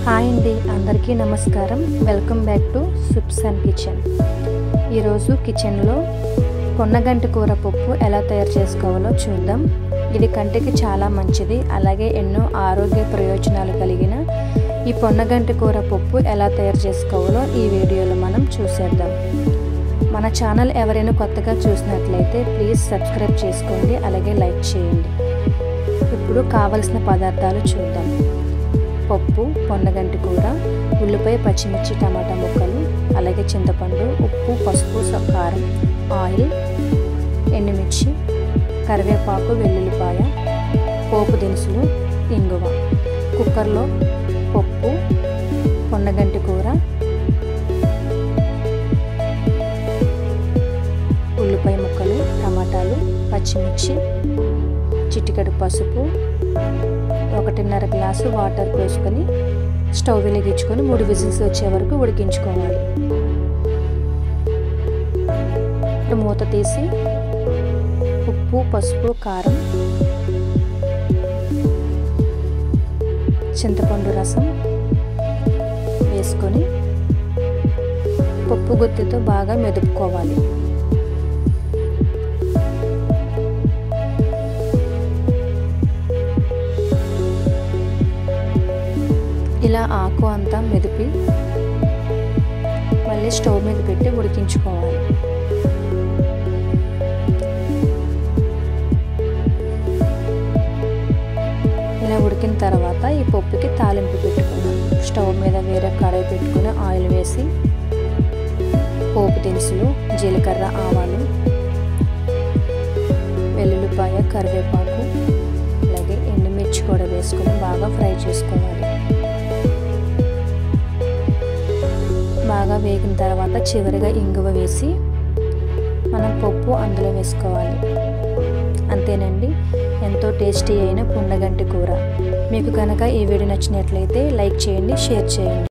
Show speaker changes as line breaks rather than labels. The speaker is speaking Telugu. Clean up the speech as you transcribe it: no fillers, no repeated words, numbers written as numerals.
హాయ్ అండి, అందరికీ నమస్కారం. Welcome back to soups and kitchen. ఈరోజు కిచెన్లో పొన్నగంటి కూర పప్పు ఎలా తయారు చేసుకోవాలో చూద్దాం. ఇది కంటికి చాలా మంచిది, అలాగే ఎన్నో ఆరోగ్య ప్రయోజనాలు కలిగిన ఈ పొన్నగంటి కూర పప్పు ఎలా తయారు చేసుకోవాలో ఈ వీడియోలో మనం చూసేద్దాం. మన ఛానల్ ఎవరైనా కొత్తగా చూసినట్లయితే ప్లీజ్ సబ్స్క్రైబ్ చేసుకోండి, అలాగే లైక్ చేయండి. ఇప్పుడు కావలసిన పదార్థాలు చూద్దాం. పప్పు, పొన్నగంటి కూర, ఉల్లిపాయ, పచ్చిమిర్చి, టమాటా ముక్కలు, అలాగే చింతపండు, ఉప్పు, పసుపు, కారం, ఆయిల్, ఎండుమిర్చి, కరివేపాకు, వెల్లుల్లిపాయ, పోపు దినుసులు, ఇంగువ. కుక్కర్లో పప్పు, పొన్నగంటి కూర, ఉల్లిపాయ ముక్కలు, టమాటాలు, పచ్చిమిర్చి, చిటికెడు పసుపు, 1.5 గ్లాసు వాటర్ పోసుకొని స్టవ్ వెలిగించుకొని 3 విజిల్స్ వచ్చే వరకు ఉడికించుకోవాలి. మూత తీసి ఉప్పు, పసుపు, కారం, చింతపండు రసం వేసుకొని పప్పు గుత్తితో బాగా మెదుపుకోవాలి. ఇలా ఆకు అంతా మెదిపి మళ్ళీ స్టవ్ మీద పెట్టి ఉడికించుకోవాలి. ఇలా ఉడికిన తర్వాత ఈ పప్పుకి తాలింపు పెట్టుకున్నాం. స్టవ్ మీద వేరే కడాయి పెట్టుకుని ఆయిల్ వేసి పోపు దినుసులు, జీలకర్ర, ఆవాలు, వెల్లుల్లిపాయ, కరివేపాకు, అలాగే ఎండుమిర్చి కూడా వేసుకొని బాగా ఫ్రై చేసుకోవాలి. బాగా వేగిన తర్వాత చివరిగా ఇంగువ వేసి మనం పప్పు అందులో వేసుకోవాలి. అంతేనండి, ఎంతో టేస్టీ అయిన పొన్నగంటి కూర. మీకు కనుక ఈ వీడియో నచ్చినట్లయితే లైక్ చేయండి, షేర్ చేయండి.